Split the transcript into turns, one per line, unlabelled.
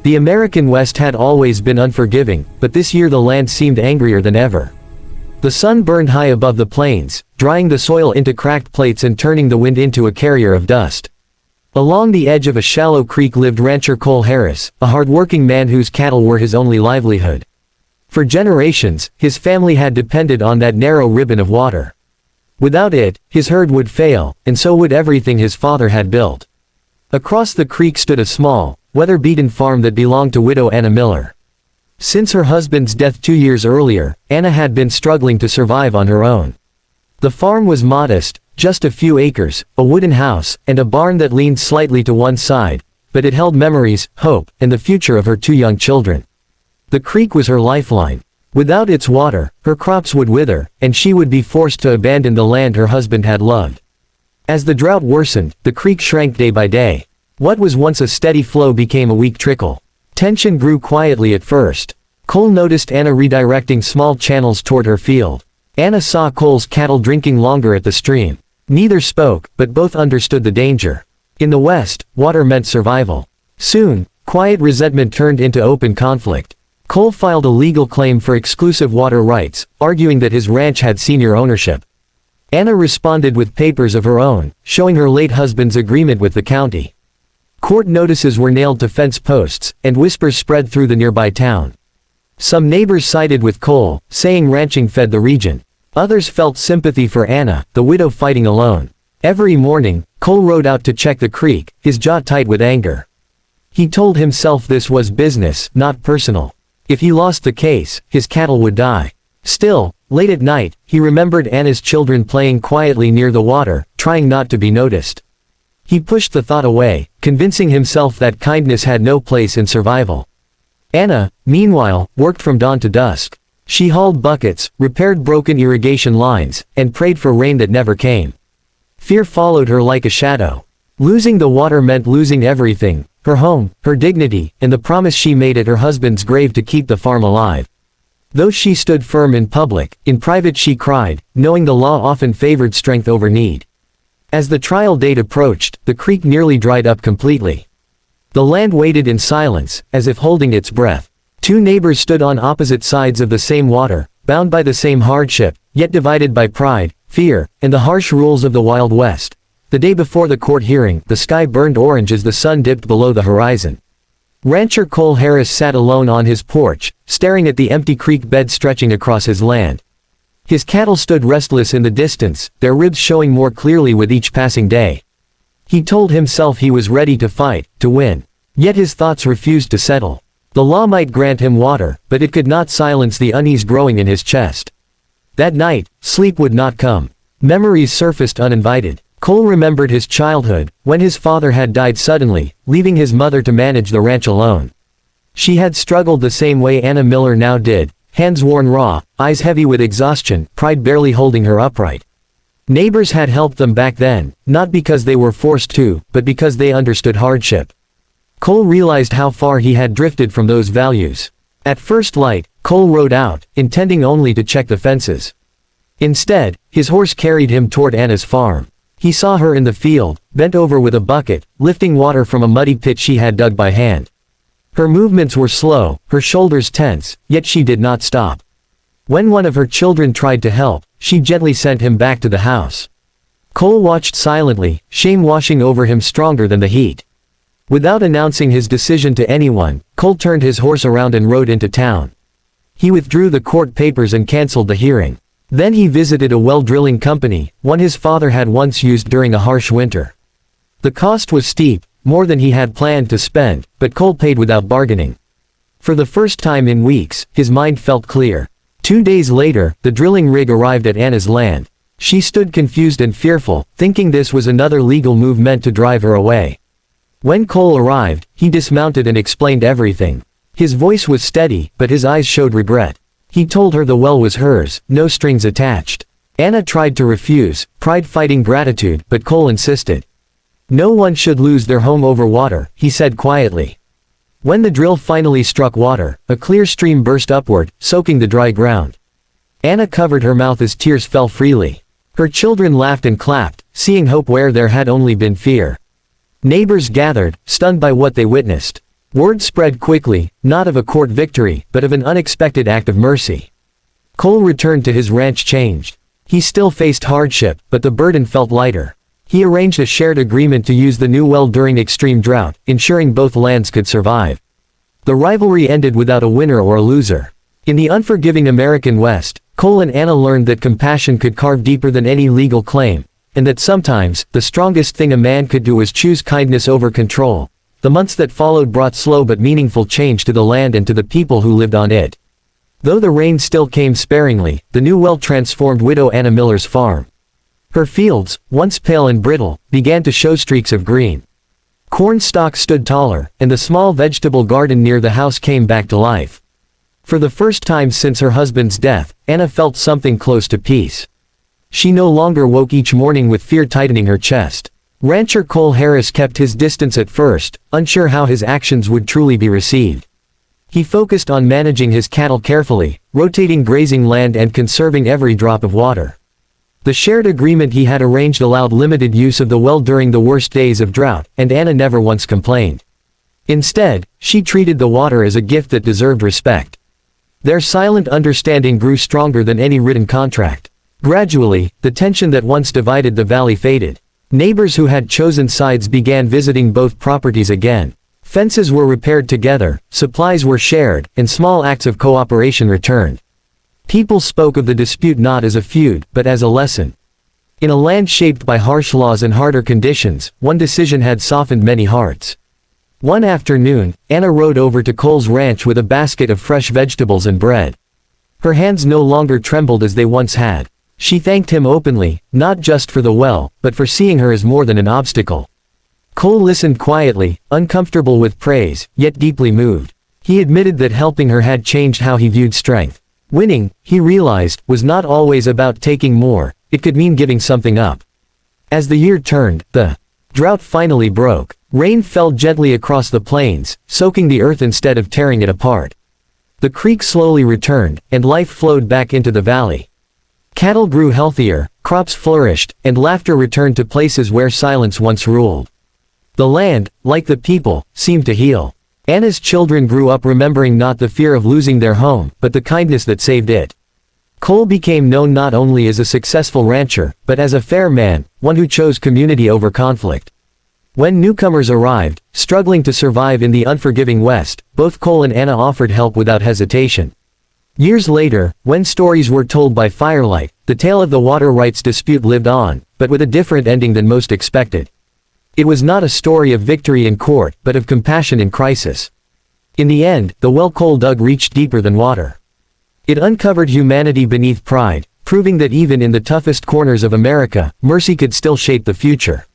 The American West had always been unforgiving, but this year the land seemed angrier than ever. The sun burned high above the plains, drying the soil into cracked plates and turning the wind into a carrier of dust. Along the edge of a shallow creek lived rancher Cole Harris, a hard-working man whose cattle were his only livelihood. For generations, his family had depended on that narrow ribbon of water. Without it, his herd would fail, and so would everything his father had built. Across the creek stood a small, weather-beaten farm that belonged to widow Anna Miller. Since her husband's death 2 years earlier, Anna had been struggling to survive on her own. The farm was modest, just a few acres, a wooden house, and a barn that leaned slightly to one side, but it held memories, hope, and the future of her 2 young children. The creek was her lifeline. Without its water, her crops would wither, and she would be forced to abandon the land her husband had loved. As the drought worsened, the creek shrank day by day. What was once a steady flow became a weak trickle. Tension grew quietly at first. Cole noticed Anna redirecting small channels toward her field. Anna saw Cole's cattle drinking longer at the stream. Neither spoke, but both understood the danger. In the West, water meant survival. Soon, quiet resentment turned into open conflict. Cole filed a legal claim for exclusive water rights, arguing that his ranch had senior ownership. Anna responded with papers of her own, showing her late husband's agreement with the county. Court notices were nailed to fence posts, and whispers spread through the nearby town. Some neighbors sided with Cole, saying ranching fed the region. Others felt sympathy for Anna, the widow fighting alone. Every morning, Cole rode out to check the creek, his jaw tight with anger. He told himself this was business, not personal. If he lost the case, his cattle would die. Still, late at night, he remembered Anna's children playing quietly near the water, trying not to be noticed. He pushed the thought away, convincing himself that kindness had no place in survival. Anna, meanwhile, worked from dawn to dusk. She hauled buckets, repaired broken irrigation lines, and prayed for rain that never came. Fear followed her like a shadow. Losing the water meant losing everything, her home, her dignity, and the promise she made at her husband's grave to keep the farm alive. Though she stood firm in public, in private she cried, knowing the law often favored strength over need. As the trial date approached, the creek nearly dried up completely. The land waited in silence, as if holding its breath. 2 neighbors stood on opposite sides of the same water, bound by the same hardship, yet divided by pride, fear, and the harsh rules of the Wild West. The day before the court hearing, the sky burned orange as the sun dipped below the horizon. Rancher Cole Harris sat alone on his porch, staring at the empty creek bed stretching across his land. His cattle stood restless in the distance, their ribs showing more clearly with each passing day. He told himself he was ready to fight, to win. Yet his thoughts refused to settle. The law might grant him water, but it could not silence the unease growing in his chest. That night, sleep would not come. Memories surfaced uninvited. Cole remembered his childhood, when his father had died suddenly, leaving his mother to manage the ranch alone. She had struggled the same way Anna Miller now did, hands worn raw, eyes heavy with exhaustion, pride barely holding her upright. Neighbors had helped them back then, not because they were forced to, but because they understood hardship. Cole realized how far he had drifted from those values. At first light, Cole rode out, intending only to check the fences. Instead, his horse carried him toward Anna's farm. He saw her in the field, bent over with a bucket, lifting water from a muddy pit she had dug by hand. Her movements were slow, her shoulders tense, yet she did not stop. When one of her children tried to help, she gently sent him back to the house. Cole watched silently, shame washing over him stronger than the heat. Without announcing his decision to anyone, Cole turned his horse around and rode into town. He withdrew the court papers and canceled the hearing. Then he visited a well drilling company, one his father had once used during a harsh winter. The cost was steep, more than he had planned to spend, but Cole paid without bargaining. For the first time in weeks, his mind felt clear. 2 days later, the drilling rig arrived at Anna's land. She stood confused and fearful, thinking this was another legal move meant to drive her away. When Cole arrived, he dismounted and explained everything. His voice was steady, but his eyes showed regret. He told her the well was hers, no strings attached. Anna tried to refuse, pride fighting gratitude, but Cole insisted. No one should lose their home over water, he said quietly. When the drill finally struck water, a clear stream burst upward, soaking the dry ground. Anna covered her mouth as tears fell freely. Her children laughed and clapped, seeing hope where there had only been fear. Neighbors gathered, stunned by what they witnessed. Word spread quickly, not of a court victory, but of an unexpected act of mercy. Cole returned to his ranch changed. He still faced hardship, but the burden felt lighter. He arranged a shared agreement to use the new well during extreme drought, ensuring both lands could survive. The rivalry ended without a winner or a loser. In the unforgiving American West, Cole and Anna learned that compassion could carve deeper than any legal claim, and that sometimes, the strongest thing a man could do was choose kindness over control. The months that followed brought slow but meaningful change to the land and to the people who lived on it. Though the rain still came sparingly, the new well transformed widow Anna Miller's farm. Her fields, once pale and brittle, began to show streaks of green. Corn stalks stood taller, and the small vegetable garden near the house came back to life. For the first time since her husband's death, Anna felt something close to peace. She no longer woke each morning with fear tightening her chest. Rancher Cole Harris kept his distance at first, unsure how his actions would truly be received. He focused on managing his cattle carefully, rotating grazing land and conserving every drop of water. The shared agreement he had arranged allowed limited use of the well during the worst days of drought, and Anna never once complained. Instead, she treated the water as a gift that deserved respect. Their silent understanding grew stronger than any written contract. Gradually, the tension that once divided the valley faded. Neighbors who had chosen sides began visiting both properties again. Fences were repaired together, supplies were shared, and small acts of cooperation returned. People spoke of the dispute not as a feud, but as a lesson. In a land shaped by harsh laws and harder conditions, one decision had softened many hearts. One afternoon, Anna rode over to Cole's ranch with a basket of fresh vegetables and bread. Her hands no longer trembled as they once had. She thanked him openly, not just for the well, but for seeing her as more than an obstacle. Cole listened quietly, uncomfortable with praise, yet deeply moved. He admitted that helping her had changed how he viewed strength. Winning, he realized, was not always about taking more, it could mean giving something up. As the year turned, the drought finally broke. Rain fell gently across the plains, soaking the earth instead of tearing it apart. The creek slowly returned, and life flowed back into the valley. Cattle grew healthier, crops flourished, and laughter returned to places where silence once ruled. The land, like the people, seemed to heal. Anna's children grew up remembering not the fear of losing their home, but the kindness that saved it. Cole became known not only as a successful rancher, but as a fair man, one who chose community over conflict. When newcomers arrived, struggling to survive in the unforgiving West, both Cole and Anna offered help without hesitation. Years later, when stories were told by firelight, the tale of the water rights dispute lived on, but with a different ending than most expected. It was not a story of victory in court, but of compassion in crisis. In the end, the well Cole dug reached deeper than water. It uncovered humanity beneath pride, proving that even in the toughest corners of America, mercy could still shape the future.